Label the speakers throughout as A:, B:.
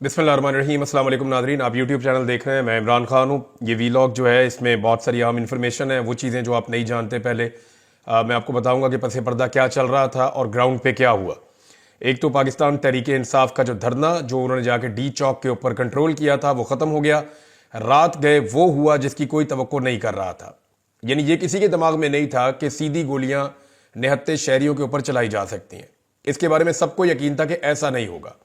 A: बिस्मिल्लाहिर्रहमानिर्रहीम। अस्सलाम वालेकुम नाज़रीन, आप यूट्यूब चैनल देख रहे हैं। मैं इमरान खान हूँ। ये वीलॉग जो है इसमें बहुत सारी अहम इन्फॉर्मेशन है, वो चीज़ें जो आप नहीं जानते। पहले मैं आपको बताऊंगा कि पसे पर्दा क्या चल रहा था और ग्राउंड पे क्या हुआ। एक तो पाकिस्तान तहरीक इंसाफ का जो धरना जो उन्होंने जाके डी चौक के ऊपर कंट्रोल किया था वो ख़त्म हो गया। रात गए वो हुआ जिसकी कोई तवक्को नहीं कर रहा था। यानी ये किसी के दिमाग में नहीं था कि सीधी गोलियां निहत्ते शहरियों के ऊपर चलाई जा सकती हैं। इसके बारे में सबको यकीन था कि ऐसा नहीं होगा।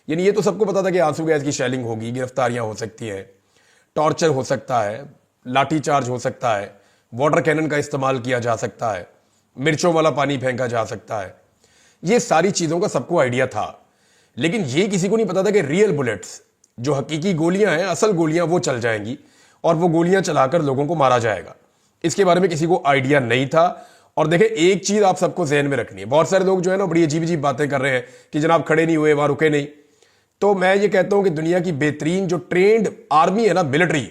A: यानी ये तो सबको पता था कि आंसू गैस की शेलिंग होगी, गिरफ्तारियां हो सकती हैं, टॉर्चर हो सकता है, लाठी चार्ज हो सकता है, वाटर कैनन का इस्तेमाल किया जा सकता है, मिर्चों वाला पानी फेंका जा सकता है। ये सारी चीज़ों का सबको आइडिया था, लेकिन ये किसी को नहीं पता था कि रियल बुलेट्स जो हकीकी गोलियां हैं, असल गोलियां वो चल जाएंगी और वो गोलियां चलाकर लोगों को मारा जाएगा। इसके बारे में किसी को आइडिया नहीं था। और देखें, एक चीज़ आप सबको जहन में रखनी है। बहुत सारे लोग जो है ना बड़ी अजीब अजीब बातें कर रहे हैं कि जनाब खड़े नहीं हुए, वहां रुके नहीं। तो मैं ये कहता हूं कि दुनिया की बेहतरीन जो ट्रेंड आर्मी है ना, मिलिट्री,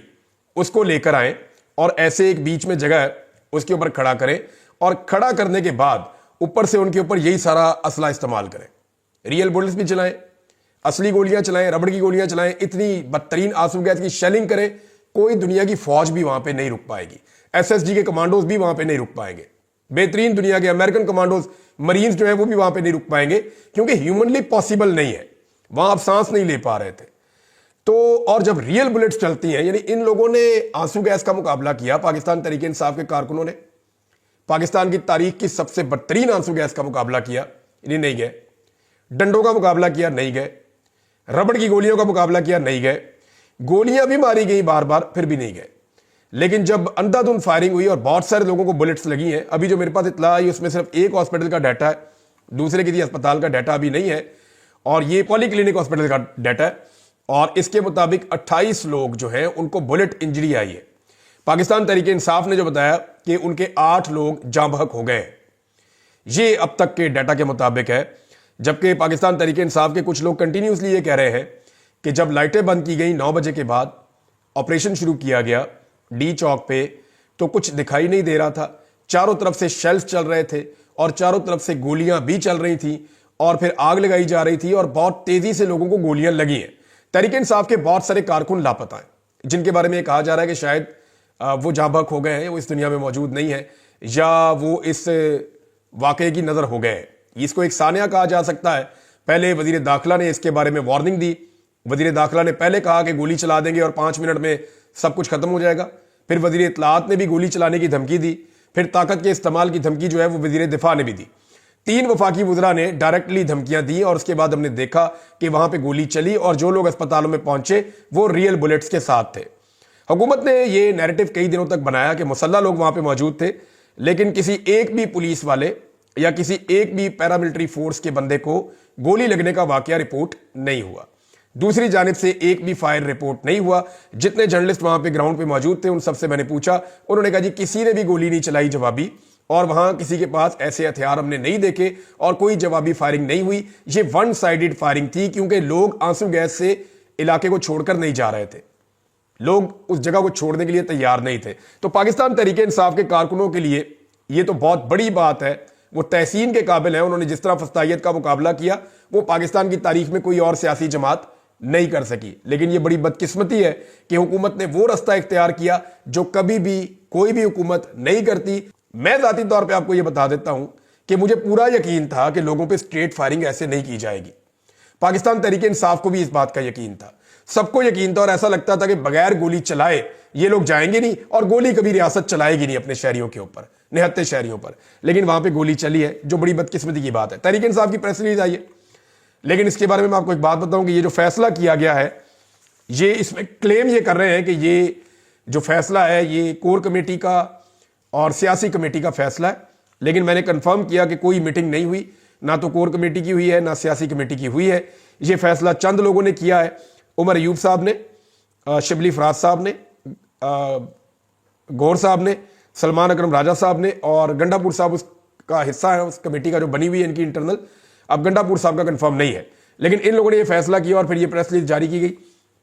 A: उसको लेकर आए और ऐसे एक बीच में जगह है उसके ऊपर खड़ा करें और खड़ा करने के बाद ऊपर से उनके ऊपर यही सारा असला इस्तेमाल करें। रियल बुलेट्स भी चलाएं, असली गोलियां चलाएं, रबड़ की गोलियां चलाएं, इतनी बदतरीन आंसू गैस की शेलिंग करें, कोई दुनिया की फौज भी वहां पे नहीं रुक पाएगी। एसएसजी के कमांडोज भी वहां पे नहीं रुक पाएंगे। बेहतरीन दुनिया के अमेरिकन कमांडोज, मरीन्स जो है वो भी वहां पे नहीं रुक पाएंगे, क्योंकि ह्यूमनली पॉसिबल नहीं है। वहां आप सांस नहीं ले पा रहे थे। तो और जब रियल बुलेट्स चलती हैं, यानी इन लोगों ने आंसू गैस का मुकाबला किया, पाकिस्तान तहरीक इंसाफ के कारकुनों ने पाकिस्तान की तारीख की सबसे बदतरीन आंसू गैस का मुकाबला किया, यानी नहीं गए। डंडों का मुकाबला किया, नहीं गए। रबड़ की गोलियों का मुकाबला किया, नहीं गए। गोलियां भी मारी गई बार बार, फिर भी नहीं गए। लेकिन जब अंधाधुंध फायरिंग हुई और बहुत सारे लोगों को बुलेट्स लगी हैं, अभी जो मेरे पास इत्तला आई उसमें सिर्फ एक हॉस्पिटल का डाटा है, दूसरे किसी अस्पताल का डाटा अभी नहीं है, और ये पॉली क्लिनिक हॉस्पिटल का डाटा है। और इसके मुताबिक 28 लोग जो हैं उनको बुलेट इंजरी आई है। पाकिस्तान तहरीक इंसाफ ने जो बताया कि उनके 8 लोग जाँ बहक हो गए। ये अब तक के डाटा के मुताबिक है। जबकि पाकिस्तान तहरीक इंसाफ के कुछ लोग कंटिन्यूसली ये कह रहे हैं कि जब लाइटें बंद की गई 9 बजे के बाद, ऑपरेशन शुरू किया गया डी चौक पे, तो कुछ दिखाई नहीं दे रहा था। चारों तरफ से शेल्स चल रहे थे और चारों तरफ से गोलियां भी चल रही थी और फिर आग लगाई जा रही थी और बहुत तेजी से लोगों को गोलियां लगी हैं। तहरीक इंसाफ के बहुत सारे कारकुन लापता हैं, जिनके बारे में कहा जा रहा है कि शायद वो जाँ बहक हो गए हैं, वो इस दुनिया में मौजूद नहीं है, या वो इस वाकये की नजर हो गए हैं। इसको एक सानिया कहा जा सकता है। पहले वजीर दाखिला ने इसके बारे में वार्निंग दी। वजीर दाखिला ने पहले कहा कि गोली चला देंगे और 5 मिनट में सब कुछ खत्म हो जाएगा। फिर वजीर इत्तलाआत ने भी गोली चलाने की धमकी दी। फिर ताकत के इस्तेमाल की धमकी जो है वो वजीर दिफा ने भी दी। 3 वफाकी वज़रा ने डायरेक्टली धमकियां दी और उसके बाद हमने देखा कि वहां पे गोली चली और जो लोग अस्पतालों में पहुंचे वो रियल बुलेट्स के साथ थे। हुकूमत ने ये नैरेटिव कई दिनों तक बनाया कि मुसल्ला लोग वहां पे मौजूद थे, लेकिन किसी एक भी पुलिस वाले या किसी एक भी पैरामिलिट्री फोर्स के बंदे को गोली लगने का वाकया रिपोर्ट नहीं हुआ। दूसरी जानिब से एक भी फायर रिपोर्ट नहीं हुआ। जितने जर्नलिस्ट वहां पे ग्राउंड पे मौजूद थे उन सबसे मैंने पूछा, उन्होंने कहा जी किसी ने भी गोली नहीं चलाई जवाबी, और वहां किसी के पास ऐसे हथियार हमने नहीं देखे और कोई जवाबी फायरिंग नहीं हुई। ये वन साइडेड फायरिंग थी, क्योंकि लोग आंसू गैस से इलाके को छोड़कर नहीं जा रहे थे, लोग उस जगह को छोड़ने के लिए तैयार नहीं थे। तो पाकिस्तान तहरीक इंसाफ के कारकुनों के लिए यह तो बहुत बड़ी बात है, वो तहसीन के काबिल है। उन्होंने जिस तरह फस्तायत का मुकाबला किया वो पाकिस्तान की तारीख में कोई और सियासी जमात नहीं कर सकी। लेकिन यह बड़ी बदकिस्मती है कि हुकूमत ने वो रास्ता इख्तियार किया जो कभी भी कोई भी हुकूमत नहीं करती। मैं जाती तौर पे आपको यह बता देता हूं कि मुझे पूरा यकीन था कि लोगों पे स्ट्रेट फायरिंग ऐसे नहीं की जाएगी। पाकिस्तान तहरीक इंसाफ को भी इस बात का यकीन था, सबको यकीन था, और ऐसा लगता था कि बगैर गोली चलाए ये लोग जाएंगे नहीं और गोली कभी रियासत चलाएगी नहीं अपने शहरियों के ऊपर, निहत्ते शहरियों पर। लेकिन वहां पर गोली चली है, जो बड़ी बदकिस्मती की बात है। तहरीक इंसाफ की प्रेस रिलीज आई है, लेकिन इसके बारे में मैं आपको एक बात बताऊं कि ये जो फैसला किया गया है, ये इसमें क्लेम ये कर रहे हैं कि ये जो फैसला है ये कोर कमेटी का और सियासी कमेटी का फैसला है। लेकिन मैंने कंफर्म किया कि कोई मीटिंग नहीं हुई, ना तो कोर कमेटी की हुई है ना सियासी कमेटी की हुई है। ये फैसला चंद लोगों ने किया है। उमर अयूब साहब ने, शिबली फराज साहब ने, गौर साहब ने, सलमान अकरम राजा साहब ने, और गंडापुर साहब उसका हिस्सा है उस कमेटी का जो बनी हुई है इनकी इंटरनल। अब गंडापुर साहब का कंफर्म नहीं है, लेकिन इन लोगों ने यह फैसला किया और फिर यह प्रेस रिलीज जारी की गई।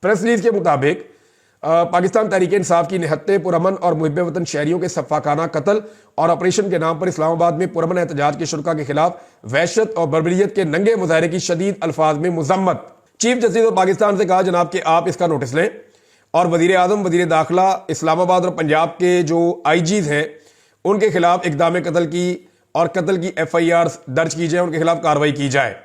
A: प्रेस रिलीज के मुताबिक पाकिस्तान तहरीक इंसाफ की निहत्ते पुरअमन और मुहिब वतन शहरियों के सफाकाना कत्ल और ऑपरेशन के नाम पर इस्लामाबाद में पुरअमन एहतजाज के शुरका के खिलाफ वहशत और बर्बरियत के नंगे मुजाहरे की शदीद अल्फाज में मुजम्मत। चीफ जस्टिस ऑफ पाकिस्तान से कहा जनाब कि आप इसका नोटिस लें और वजीर आजम, वजीर दाखिला, इस्लामाबाद और पंजाब के जो आईजीज हैं उनके खिलाफ इक़दाम कत्ल की और कत्ल की FIR दर्ज की जाए, उनके खिलाफ कार्रवाई की जाए।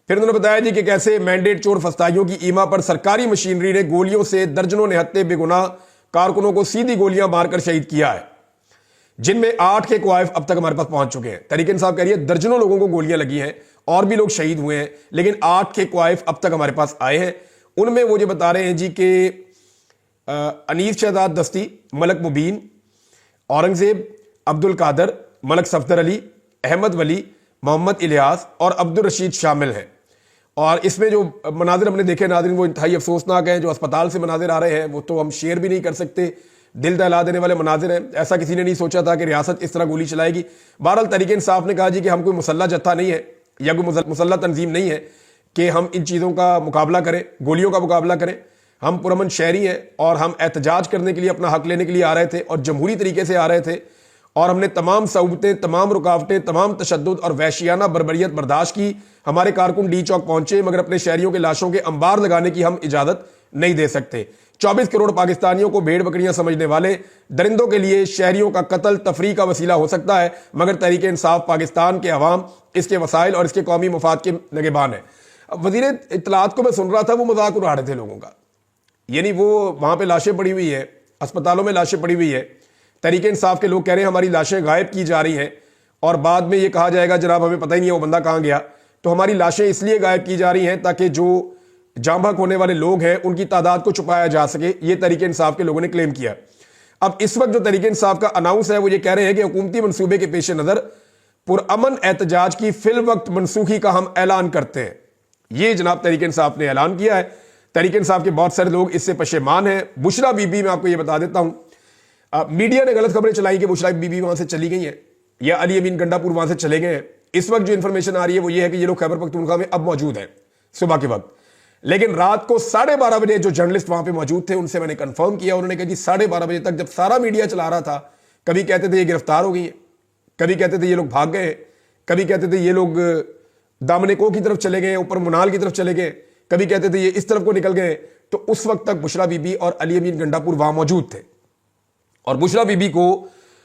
A: फिर उन्होंने बताया जी कि कैसे मैंडेट चोर फस्ताइयों की ईमा पर सरकारी मशीनरी ने गोलियों से दर्जनों निहत्ते बेगुनाह कारकुनों को सीधी गोलियां मारकर शहीद किया है, जिनमें 8 के क्वाइफ अब तक हमारे पास पहुंच चुके हैं। तहरीक इंसाफ कह रही है दर्जनों लोगों को गोलियां लगी हैं और भी लोग शहीद हुए हैं, लेकिन 8 के क्वाइफ अब तक हमारे पास आए हैं। उनमें वो जो बता रहे हैं जी कि अनीस शहजाद दस्ती, मलक मुबीन, औरंगजेब, अब्दुल कादर, मलक सफदर अली, अहमद वली, मोहम्मद इलियास और अब्दुल रशीद शामिल हैं। और इसमें जो मनाजिर हमने देखे नाज़रीन वो इंतहाई अफसोसनाक हैं। जो अस्पताल से मनाजिर आ रहे हैं वो तो हम शेयर भी नहीं कर सकते, दिल दहला देने वाले मनाजिर हैं। ऐसा किसी ने नहीं सोचा था कि रियासत इस तरह गोली चलाएगी। बहरहाल तहरीक इंसाफ ने कहा जी कि हम कोई मुसल्ला जत्था नहीं है या कोई मुसल्ला तंजीम नहीं है कि हम इन चीज़ों का मुकाबला करें, गोलियों का मुकाबला करें। हम पुरअमन शहरी हैं और हम एहतजाज करने के लिए, अपना हक लेने के लिए आ रहे थे और जमहूरी तरीके से आ रहे थे और हमने तमाम सऊबतें, तमाम रुकावटें, तमाम तशद्दुद और वहशियाना बर्बरियत बर्दाश्त की। हमारे कारकुन डी चौक पहुंचे मगर अपने शहरियों के लाशों के अंबार लगाने की हम इजाजत नहीं दे सकते। 24 करोड़ पाकिस्तानियों को भेड़ बकरियां समझने वाले दरिंदों के लिए शहरियों का कत्ल तफरी का वसीला हो सकता है, मगर तहरीक इंसाफ पाकिस्तान के अवाम इसके वसाइल और इसके कौमी मफाद के नगेबान है। अब वजीर इत्तलात को मैं सुन रहा था, वो मजाक उड़ा रहे थे लोगों का, यानी वो वहां पर लाशें पड़ी हुई है, अस्पतालों में लाशें पड़ी हुई है। तहरीक इंसाफ के लोग कह रहे हैं हमारी लाशें गायब की जा रही हैं और बाद में ये कहा जाएगा जनाब हमें पता ही नहीं है वो बंदा कहां गया। तो हमारी लाशें इसलिए गायब की जा रही हैं ताकि जो जाम बहक होने वाले लोग हैं उनकी तादाद को छुपाया जा सके, ये तहरीक इंसाफ के लोगों ने क्लेम किया। अब इस वक्त जो तहरीक इंसाफ का अनाउंस है वो ये कह रहे हैं कि हुकूमती मनसूबे के पेश नजर पुरअमन एहतजाज की फिल वक्त मनसूखी का हम ऐलान करते हैं। ये जनाब तहरीक इंसाफ ने ऐलान किया है। तहरीक इंसाफ के बहुत सारे लोग इससे पशेमान हैं। बुशरा बीबी, मैं आपको ये बता देता हूं, मीडिया ने गलत खबरें चलाई कि बुशरा बीबी वहां से चली गई हैं या अली अमीन गंडापुर वहां से चले गए हैं। इस वक्त जो इंफॉर्मेशन आ रही है वो ये है कि ये लोग खैबर पख्तूनख्वा में अब मौजूद हैं सुबह के वक्त। लेकिन रात को 12:30 बजे जो जर्नलिस्ट वहां पे मौजूद थे उनसे मैंने कंफर्म किया, उन्होंने कहा जी 12:30 बजे तक जब सारा मीडिया चला रहा था, कभी कहते थे ये गिरफ्तार हो गई है, कभी कहते थे ये लोग भाग गए, कभी कहते थे ये लोग दामनेको की तरफ चले गए, ऊपर मुनाल की तरफ चले गए, कभी कहते थे ये इस तरफ को निकल गए। तो उस वक्त तक बुशरा बीबी और अली अमीन गंडापुर वहां मौजूद थे और बुशरा बीबी को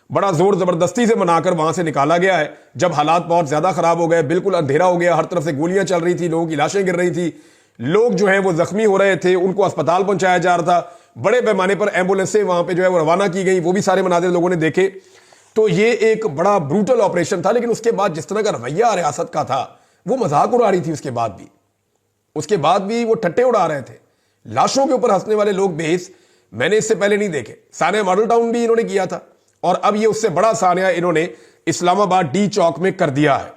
A: बड़ा जोर जबरदस्ती से मनाकर वहां से निकाला गया है। जब हालात बहुत ज्यादा खराब हो गए, बिल्कुल अंधेरा हो गया, हर तरफ से गोलियां चल रही थी, लोगों की लाशें गिर रही थी, लोग जो हैं वो जख्मी हो रहे थे, उनको अस्पताल पहुंचाया जा रहा था, बड़े पैमाने पर एम्बुलेंसें वहां पे जो है वो रवाना की गई, वो भी सारे मनाजिर लोगों ने देखे। तो ये एक बड़ा ब्रूटल ऑपरेशन था। लेकिन उसके बाद जिस तरह का रवैया रियासत का था वो मजाक उड़ा रही थी। उसके बाद भी वो ठट्टे उड़ा रहे थे। लाशों के ऊपर हंसने वाले लोग बेहिस मैंने इससे पहले नहीं देखे। सानिया मॉडल टाउन भी इन्होंने किया था और अब ये उससे बड़ा सानिया इन्होंने इस्लामाबाद डी चौक में कर दिया है।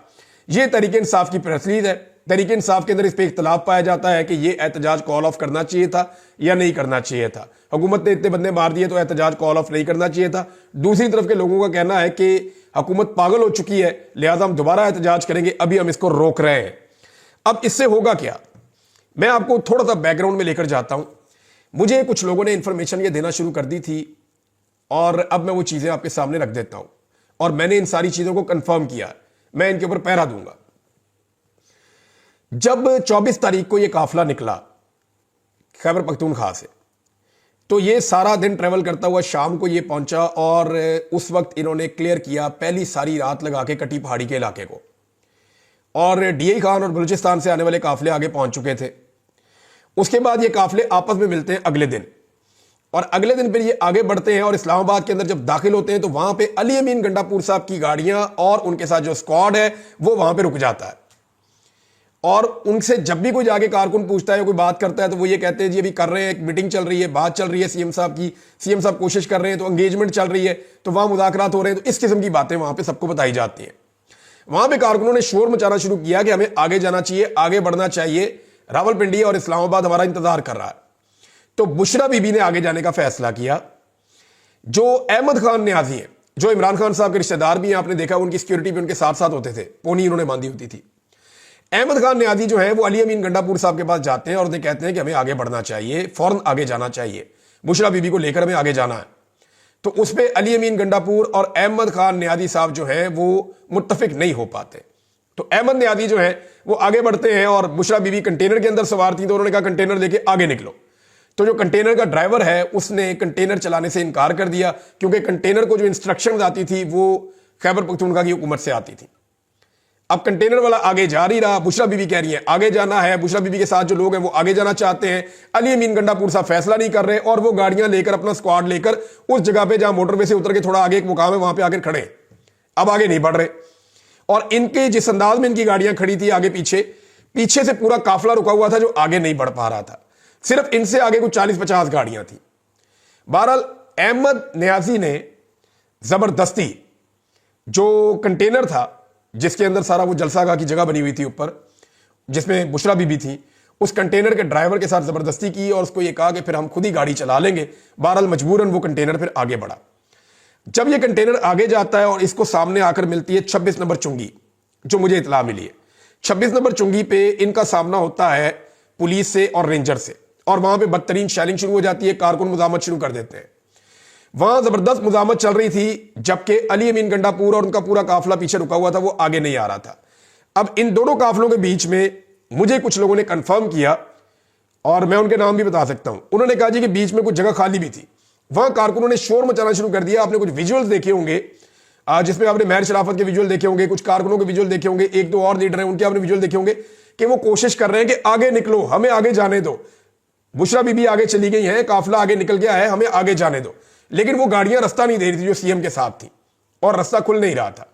A: ये तहरीक इंसाफ की प्रेस रिलीज है। तहरीक इंसाफ के अंदर इस पर इख्तलाफ पाया जाता है कि ये एहतजाज कॉल ऑफ करना चाहिए था या नहीं करना चाहिए था। हुकूमत ने इतने बंदे मार दिए तो एहतजाज कॉल ऑफ नहीं करना चाहिए था। दूसरी तरफ के लोगों का कहना है कि हुकूमत पागल हो चुकी है, लिहाजा हम दोबारा एहतजाज करेंगे, अभी हम इसको रोक रहे हैं। अब इससे होगा क्या, मैं आपको थोड़ा सा बैकग्राउंड में लेकर जाता हूं। मुझे कुछ लोगों ने इंफॉर्मेशन ये देना शुरू कर दी थी और अब मैं वो चीजें आपके सामने रख देता हूं और मैंने इन सारी चीजों को कंफर्म किया। मैं इनके ऊपर पहरा दूंगा। जब 24 तारीख को ये काफिला निकला खैबर पख्तूनख्वा से, तो ये सारा दिन ट्रेवल करता हुआ शाम को ये पहुंचा और उस वक्त इन्होंने क्लियर किया पहली सारी रात लगा के कटी पहाड़ी के इलाके को। और डीआई खान और बलूचिस्तान से आने वाले काफिले आगे पहुंच चुके थे। उसके बाद ये काफिले आपस में मिलते हैं अगले दिन और अगले दिन फिर ये आगे बढ़ते हैं और इस्लामाबाद के अंदर जब दाखिल होते हैं तो वहां पे अली अमीन गंडापुर साहब की गाड़ियां और उनके साथ जो स्क्वाड है वो वहां पे रुक जाता है। और उनसे जब भी कोई जाके कारकुन पूछता है, कोई बात करता है, तो वो ये कहते हैं जी अभी कर रहे हैं, एक मीटिंग चल रही है, बात चल रही है सीएम साहब की, सीएम साहब कोशिश कर रहे हैं, तो एंगेजमेंट चल रही है, तो वहां मुज़ाकरात हो रहे हैं। तो इस किस्म की बातें वहां पे सबको बताई जाती हैं। वहां पे कारकुनों ने शोर मचाना शुरू किया कि हमें आगे जाना चाहिए, आगे बढ़ना चाहिए, रावलपिंडी और इस्लामाबाद हमारा इंतजार कर रहा है। तो बुशरा बीबी ने आगे जाने का फैसला किया। जो अहमद खान न्याजी है, जो इमरान खान साहब के रिश्तेदार भी हैं, आपने देखा उनकी सिक्योरिटी भी उनके साथ साथ होते थे, पोनी उन्होंने बांधी होती थी। अहमद खान न्याजी जो है वो अली अमीन गंडापुर साहब के पास जाते हैं और उन्हें कहते हैं कि हमें आगे बढ़ना चाहिए, फौरन आगे जाना चाहिए, बुशरा बीबी को लेकर हमें आगे जाना है। तो उस पर अली अमीन गंडापुर और अहमद खान न्याजी साहब जो है वो मुत्तफिक नहीं हो पाते तो अहमद न्याजी जो है वो आगे बढ़ते हैं और बुशरा बीबी कंटेनर के अंदर सवार थी, तो उन्होंने कहा कंटेनर लेके आगे निकलो। तो जो कंटेनर का ड्राइवर है उसने कंटेनर चलाने से इनकार कर दिया, क्योंकि कंटेनर को जो इंस्ट्रक्शंस आती थी वो खैबर पख्तूनख्वा की हुकूमत से आती थी। अब कंटेनर वाला आगे जा ही रहा, बुशरा बीबी कह रही है आगे जाना है, बुशरा बीबी के साथ जो लोग हैं वो आगे जाना चाहते हैं। अली अमीन गंडापुर साहब फैसला नहीं कर रहे और वो गाड़ियां लेकर, अपना स्क्वाड लेकर उस जगह पे जहां मोटरवे से उतर के थोड़ा आगे एक मुकाम है वहां पे आकर खड़े, अब आगे नहीं बढ़ रहे। और इनके जिस अंदाज में इनकी गाड़ियां खड़ी थी आगे पीछे, पीछे से पूरा काफिला रुका हुआ था जो आगे नहीं बढ़ पा रहा था, सिर्फ इनसे आगे कुछ 40-50 गाड़ियां थी। बहरहाल अहमद न्याजी ने जबरदस्ती जो कंटेनर था जिसके अंदर सारा वो जलसागाह की जगह बनी हुई थी ऊपर, जिसमें बुशरा बीबी थी, उस कंटेनर के ड्राइवर के साथ जबरदस्ती की और उसको ये कहा कि फिर हम खुद ही गाड़ी चला लेंगे। बहरहाल मजबूरन वो कंटेनर फिर आगे बढ़ा। जब ये कंटेनर आगे जाता है और इसको सामने आकर मिलती है 26 नंबर चुंगी, जो मुझे इतला मिली है, 26 नंबर चुंगी पे इनका सामना होता है पुलिस से और रेंजर से, और वहां पे बदतरीन शैलिंग शुरू हो जाती है, कारकुन मुजामत शुरू कर देते हैं। वहां जबरदस्त मुजामत चल रही थी, जबकि अली अमीन गंडापुर और उनका पूरा काफिला पीछे रुका हुआ था, वो आगे नहीं आ रहा था। अब इन दोनों काफिलों के बीच में मुझे कुछ लोगों ने कंफर्म किया और मैं उनके नाम भी बता सकता हूं। उन्होंने कहा जी कि बीच में कुछ जगह खाली भी थी, वहां कारकुनों ने शोर मचाना शुरू कर दिया। आपने कुछ विजुअल्स देखे होंगे जिसमें आपने महर शराफत के विजुअल देखे होंगे, कुछ कारकुनों के विजुअल देखे होंगे, एक दो और लीडर हैं उनके आपने विजुअल देखे होंगे कि वो कोशिश कर रहे हैं कि आगे निकलो, हमें आगे जाने दो, बुशरा बीबी आगे चली गई है, काफिला आगे निकल गया है, हमें आगे जाने दो। लेकिन वो गाड़ियां रास्ता नहीं दे रही थी जो सीएम के साथ थी और रास्ता खुल नहीं रहा था।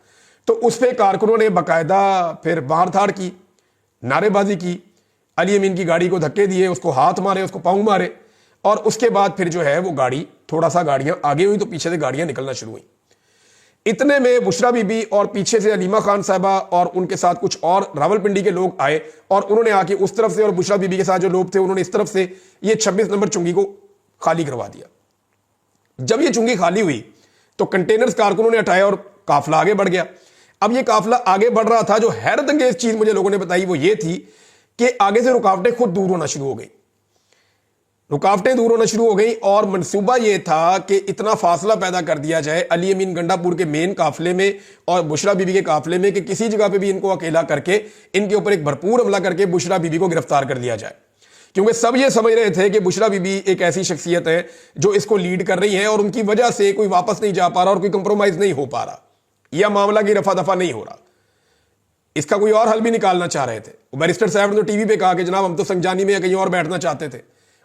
A: तो उस पर कारकुनों ने बाकायदा फिर बाहर थाड़ की, नारेबाजी की, अली अमीन की गाड़ी को धक्के दिए, उसको हाथ मारे, उसको पांव मारे, और उसके बाद फिर जो है वो गाड़ी थोड़ा सा गाड़ियां आगे हुई तो पीछे से गाड़ियां निकलना शुरू हुई। इतने में बुशरा बीबी और पीछे से अलीमा खान साहबा और उनके साथ कुछ और रावलपिंडी के लोग आए और उन्होंने आके उस तरफ से और बुशरा बीबी के साथ जो लोग थे उन्होंने इस तरफ से ये 26 नंबर चुंगी को खाली करवा दिया। जब ये चुंगी खाली हुई तो कंटेनर्स कारकुनों ने हटाए और काफिला आगे बढ़ गया। अब ये काफिला आगे बढ़ रहा था, जो हैरत अंगेज चीज मुझे लोगों ने बताई वो ये थी कि आगे से रुकावटें खुद दूर होना शुरू हो गई, रुकावटें दूर होना शुरू हो गई और मंसूबा यह था कि इतना फासला पैदा कर दिया जाए अली अमीन गंडापुर के मेन काफिले में और बुशरा बीबी के काफिले में कि किसी जगह पे भी इनको अकेला करके इनके ऊपर एक भरपूर हमला करके बुशरा बीबी को गिरफ्तार कर लिया जाए। क्योंकि सब ये समझ रहे थे कि बुशरा बीबी एक ऐसी शख्सियत है जो इसको लीड कर रही है और उनकी वजह से कोई वापस नहीं जा पा रहा और कोई कंप्रोमाइज नहीं हो पा रहा, यह मामला की रफा दफा नहीं हो रहा, इसका कोई और हल भी निकालना चाह रहे थे। बैरिस्टर साहब ने तो टीवी पे कहा कि जनाब हम तो संजानी में कहीं और बैठना चाहते थे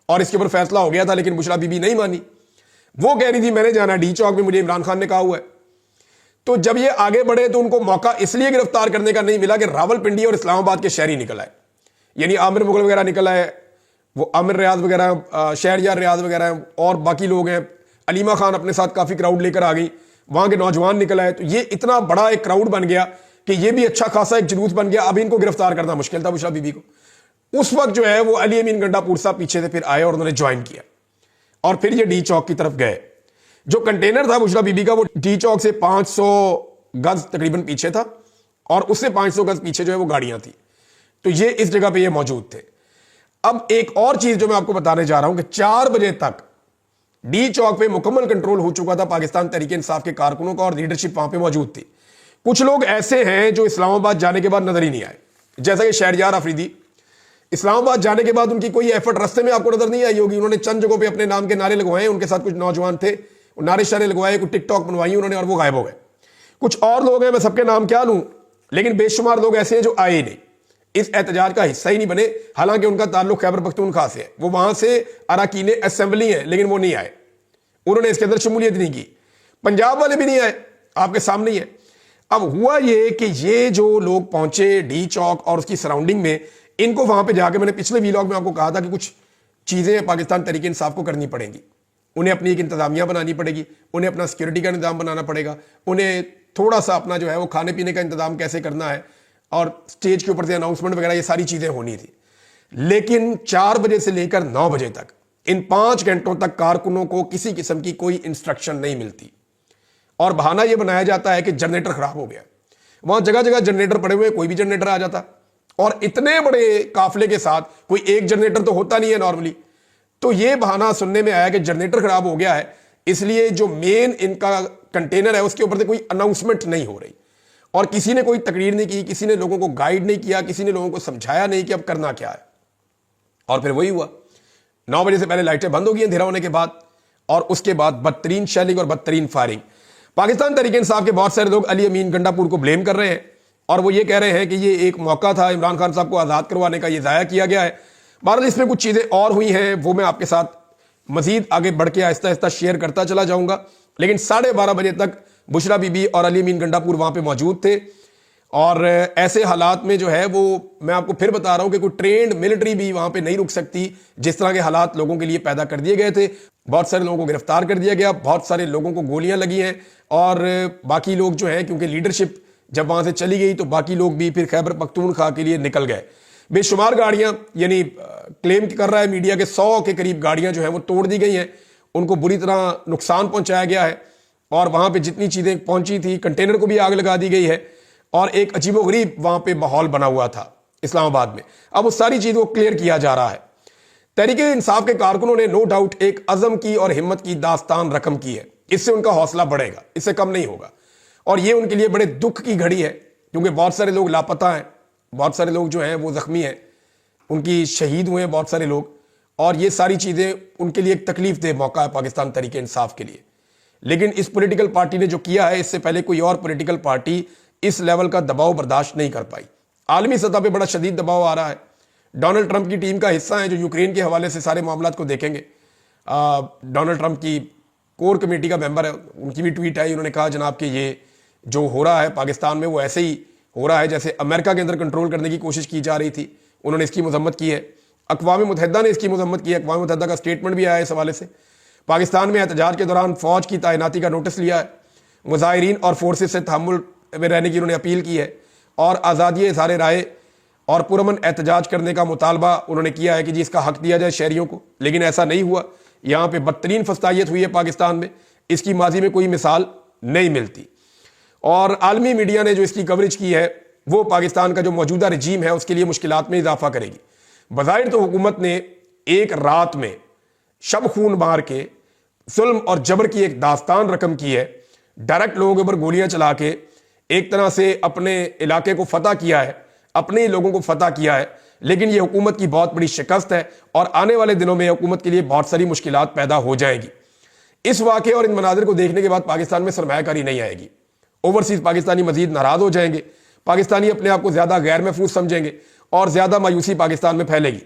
A: और इसके ऊपर फैसला हो गया था, लेकिन बुशरा बीबी नहीं मानी। वो कह रही थी मैंने जाना डी चौक में, मुझे इमरान खान ने कहा हुआ है। तो जब ये आगे बढ़े तो उनको मौका इसलिए गिरफ्तार करने का नहीं मिला कि रावलपिंडी और इस्लामाबाद के शहरी निकल आए, यानी आमिर मुगल वगैरह निकल आए, वो आमिर रियाज वगैरह, शहरयार रियाज वगैरह और बाकी लोग हैं, अलीमा खान अपने साथ काफी क्राउड लेकर आ गई, वहां के नौजवान निकल आए। तो ये इतना बड़ा एक क्राउड बन गया कि ये भी अच्छा खासा एक जुलूस बन गया। अब इनको गिरफ्तार करना मुश्किल था बुशरा बीबी को। उस वक्त जो है वो अली अमीन गंडापुर साहब पीछे से फिर आए और उन्होंने ज्वाइन किया और फिर ये डी चौक की तरफ गए। जो कंटेनर था बुशरा बीबी का वो डी चौक से 500 गज तकरीबन पीछे था और उससे 500 गज पीछे जो है वो गाड़ियां थी। तो ये इस जगह पे ये मौजूद थे। अब एक और चीज जो मैं आपको बताने जा रहा हूं कि 4 बजे तक डी चौक पे मुकम्मल कंट्रोल हो चुका था पाकिस्तान तहरीके इंसाफ के कारकुनों का और लीडरशिप वहां पे मौजूद थी। कुछ लोग ऐसे हैं जो इस्लामाबाद जाने के बाद नजर ही नहीं आए, जैसा कि शहरयार अफरीदी, इस्लामाबाद जाने के बाद उनकी कोई एफर्ट रास्ते में आपको नजर नहीं आई होगी। उन्होंने चंद जगहों पे अपने नाम के नारे लगवाए, उनके साथ कुछ नौजवान थे, नारे शारे लगवाए, कुछ टिकटॉक बनवाई उन्होंने और वो गायब हो गए। कुछ और लोग हैं, मैं सबके नाम क्या लूं, लेकिन बेशुमार लोग ऐसे हैं जो आए ही नहीं, इस एहतजाज का हिस्सा ही नहीं बने, हालांकि उनका ताल्लुक खैबर पख्तूनख्वा से है, वो वहां से अरकान असेंबली है, लेकिन वो नहीं आए, उन्होंने इसके अंदर शमूलियत नहीं की। पंजाब वाले भी नहीं आए, आपके सामने ही है। अब हुआ ये कि ये जो लोग पहुंचे डी चौक और उसकी सराउंडिंग में, इनको वहां पे जाके, मैंने पिछले वीलॉग में आपको कहा था कि कुछ चीजें पाकिस्तान तहरीक इंसाफ को करनी पड़ेंगी। उन्हें अपनी एक इंतजामिया बनानी पड़ेगी, उन्हें अपना सिक्योरिटी का निज़ाम बनाना पड़ेगा, उन्हें थोड़ा सा अपना जो है वो खाने पीने का इंतजाम कैसे करना है, और स्टेज के ऊपर से अनाउंसमेंट वगैरह ये सारी चीजें होनी थी। लेकिन 4 बजे से लेकर 9 बजे तक, इन 5 घंटों तक कारकुनों को किसी किस्म की कोई इंस्ट्रक्शन नहीं मिलती और बहाना यह बनाया जाता है कि जनरेटर खराब हो गया। वहां जगह जगह जनरेटर पड़े हुए, कोई भी जनरेटर आ जाता, और इतने बड़े काफिले के साथ कोई एक जनरेटर तो होता नहीं है नॉर्मली। तो यह बहाना सुनने में आया कि जनरेटर खराब हो गया है, इसलिए जो मेन इनका कंटेनर है उसके ऊपर से कोई अनाउंसमेंट नहीं हो रही। और किसी ने कोई तकरीर नहीं की, किसी ने लोगों को गाइड नहीं किया, किसी ने लोगों को समझाया नहीं कि अब करना क्या है। और फिर वही हुआ, 9 बजे से पहले लाइटें बंद हो गई अंधेरा होने के बाद, और उसके बाद बदतरीन शेलिंग और बदतरीन फायरिंग। पाकिस्तान तहरीक इंसाफ के बहुत सारे लोग अली अमीन गंडापुर को ब्लेम कर रहे हैं और वो ये कह रहे हैं कि ये एक मौका था इमरान खान साहब को आज़ाद करवाने का, ये ज़ाया किया गया है। बहरहाल इसमें कुछ चीज़ें और हुई हैं, वो मैं आपके साथ मजीद आगे बढ़ के आहिस्ता आहिस्ता शेयर करता चला जाऊंगा। लेकिन 12:30 बजे तक बुशरा बीबी और अली अमीन गंडापुर वहां पे मौजूद थे, और ऐसे हालात में जो है वो मैं आपको फिर बता रहा हूं कि कोई ट्रेंड मिलिट्री भी वहां पे नहीं रुक सकती। जिस तरह के हालात लोगों के लिए पैदा कर दिए गए थे, बहुत सारे लोगों को गिरफ्तार कर दिया गया, बहुत सारे लोगों को गोलियां लगी हैं, और बाकी लोग जो है क्योंकि लीडरशिप जब वहां से चली गई तो बाकी लोग भी फिर खैबर पख्तूनख्वा के लिए निकल गए। बेशुमार गाड़ियां, यानी क्लेम कर रहा है मीडिया के 100 के करीब गाड़ियां जो है वो तोड़ दी गई हैं, उनको बुरी तरह नुकसान पहुंचाया गया है, और वहां पे जितनी चीजें पहुंची थी, कंटेनर को भी आग लगा दी गई है, और एक अजीबोगरीब वहां पे माहौल बना हुआ था इस्लामाबाद में। अब उस सारी चीजों को क्लियर किया जा रहा है। तहरीक इंसाफ के कारकुनों ने नो डाउट एक अज़म की और हिम्मत की दास्तान रकम की है, इससे उनका हौसला बढ़ेगा, इससे कम नहीं होगा। और ये उनके लिए बड़े दुख की घड़ी है, क्योंकि बहुत सारे लोग लापता हैं, बहुत सारे लोग जो हैं वो जख्मी हैं, उनकी शहीद हुए हैं बहुत सारे लोग, और ये सारी चीज़ें उनके लिए एक तकलीफ दे मौका है पाकिस्तान तहरीक इंसाफ के लिए। लेकिन इस पॉलिटिकल पार्टी ने जो किया है, इससे पहले कोई और पॉलिटिकल पार्टी इस लेवल का दबाव बर्दाश्त नहीं कर पाई। आलमी सतह पे बड़ा शदीद दबाव आ रहा है। डोनाल्ड ट्रंप की टीम का हिस्सा है जो यूक्रेन के हवाले से सारे मामला को देखेंगे। डोनाल्ड ट्रंप की कोर कमेटी का मेंबर है, उनकी भी ट्वीट आई, उन्होंने कहा जनाब कि ये जो हो रहा है पाकिस्तान में वो ऐसे ही हो रहा है जैसे अमेरिका के अंदर कंट्रोल करने की कोशिश की जा रही थी। उन्होंने इसकी मजम्मत की है, अक़वाम मुत्तहिदा ने इसकी मजम्मत की है, अक़वाम मुत्तहिदा का स्टेटमेंट भी आया है इस हवाले से। पाकिस्तान में एहतजाज के दौरान फौज की तैनाती का नोटिस लिया है, मुजाहिरीन और फोर्सेस से तहम्मुल में रहने की उन्होंने अपील की है, और आज़ादी इज़हार राय और पुरअमन एहतजाज करने का मुतालबा उन्होंने किया है कि जी इसका हक दिया जाए शहरियों को। लेकिन ऐसा नहीं हुआ, यहाँ पे बदतरीन फस्तायत हुई है पाकिस्तान में, इसकी माजी में कोई मिसाल नहीं मिलती। और आलमी मीडिया ने जो इसकी कवरेज की है वो पाकिस्तान का जो मौजूदा रजीम है उसके लिए मुश्किलात में इजाफा करेगी। बज़ाहिर तो हुकूमत ने एक रात में शब खून मार के जुल्म और जबर की एक दास्तान रकम की है, डायरेक्ट लोगों के ऊपर गोलियां चला के एक तरह से अपने इलाके को फतह किया है, अपने ही लोगों को फतह किया है। लेकिन यह हुकूमत की बहुत बड़ी शिकस्त है, और आने वाले दिनों में हुकूमत के लिए बहुत सारी मुश्किलात पैदा हो जाएगी। इस वाक़े और इन मनाजिर को देखने के बाद पाकिस्तान में सरमायाकारी नहीं आएगी। ओवरसीज पाकिस्तानी मजीद नाराज हो जाएंगे, पाकिस्तानी अपने आप को ज्यादा गैर महफूज समझेंगे, और ज्यादा मायूसी पाकिस्तान में फैलेगी।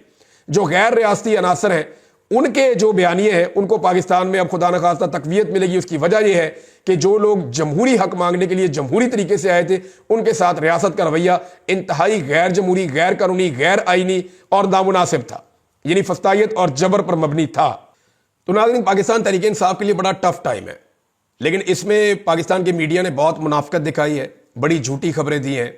A: जो गैर रियासती अनासर हैं उनके जो बयानिए हैं उनको पाकिस्तान में अब खुदा न खास्ता तकवीयत मिलेगी। उसकी वजह यह है कि जो लोग जमहूरी हक मांगने के लिए जमहूरी तरीके से आए थे, उनके साथ रियासत का रवैया इंतहाई गैर जमहूरी, गैर कानूनी, गैर आईनी और नामुनासिब था, यानी फस्तायत और जबर पर मबनी था। तो नाज़रीन, पाकिस्तान तहरीक इंसाफ के लिए बड़ा टफ टाइम है, लेकिन इसमें पाकिस्तान के मीडिया ने बहुत मुनाफिकत दिखाई है, बड़ी झूठी खबरें दी हैं,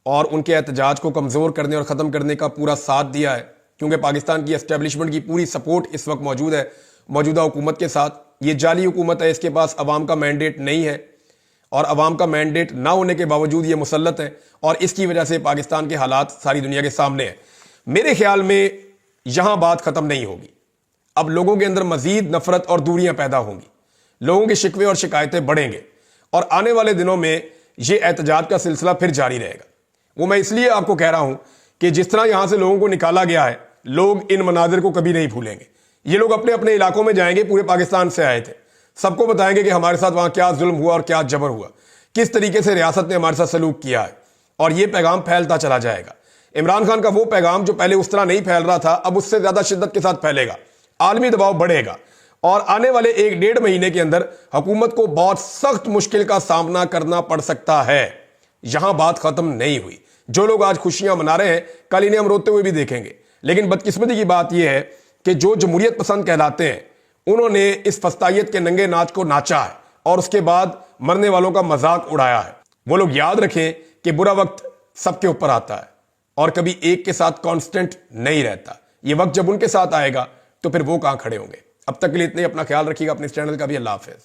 A: और उनके एहतजाज को कमज़ोर करने और ख़त्म करने का पूरा साथ दिया है, क्योंकि पाकिस्तान की एस्टेब्लिशमेंट की पूरी सपोर्ट इस वक्त मौजूद है मौजूदा हुकूमत के साथ। ये जाली हुकूमत है, इसके पास अवाम का मैंडेट नहीं है, और अवाम का मैंडेट ना होने के बावजूद ये मुसल्लत है, और इसकी वजह से पाकिस्तान के हालात सारी दुनिया के सामने हैं। मेरे ख्याल में यहां बात ख़त्म नहीं होगी, अब लोगों के अंदर मजीद नफरत और दूरियां पैदा होंगी, लोगों के शिकवे और शिकायतें बढ़ेंगे, और आने वाले दिनों में ये एहतजाज का सिलसिला फिर जारी रहेगा। वो मैं इसलिए आपको कह रहा हूं कि जिस तरह यहां से लोगों को निकाला गया है, लोग इन मनाजिर को कभी नहीं भूलेंगे। ये लोग अपने अपने इलाकों में जाएंगे, पूरे पाकिस्तान से आए थे, सबको बताएंगे कि हमारे साथ वहां क्या जुल्म हुआ और क्या जबर हुआ, किस तरीके से रियासत ने हमारे साथ सलूक किया है, और ये पैगाम फैलता चला जाएगा। इमरान खान का वो पैगाम जो पहले उस तरह नहीं फैल रहा था, अब उससे ज्यादा शिद्दत के साथ फैलेगा, आलमी दबाव बढ़ेगा, और आने वाले 1-1.5 महीने के अंदर हुकूमत को बहुत सख्त मुश्किल का सामना करना पड़ सकता है। यहां बात खत्म नहीं हुई। जो लोग आज खुशियां मना रहे हैं, कल इन्हें हम रोते हुए भी देखेंगे। लेकिन बदकिस्मती की बात यह है कि जो जमहूरियत पसंद कहलाते हैं, उन्होंने इस फस्तायत के नंगे नाच को नाचा है, और उसके बाद मरने वालों का मजाक उड़ाया है। वो लोग याद रखें कि बुरा वक्त सबके ऊपर आता है, और कभी एक के साथ कांस्टेंट नहीं रहता। ये वक्त जब उनके साथ आएगा तो फिर वो कहां खड़े होंगे। अब तक के लिए इतने, अपना ख्याल रखिएगा, अपने इस चैनल का भी। अल्लाह हाफिज।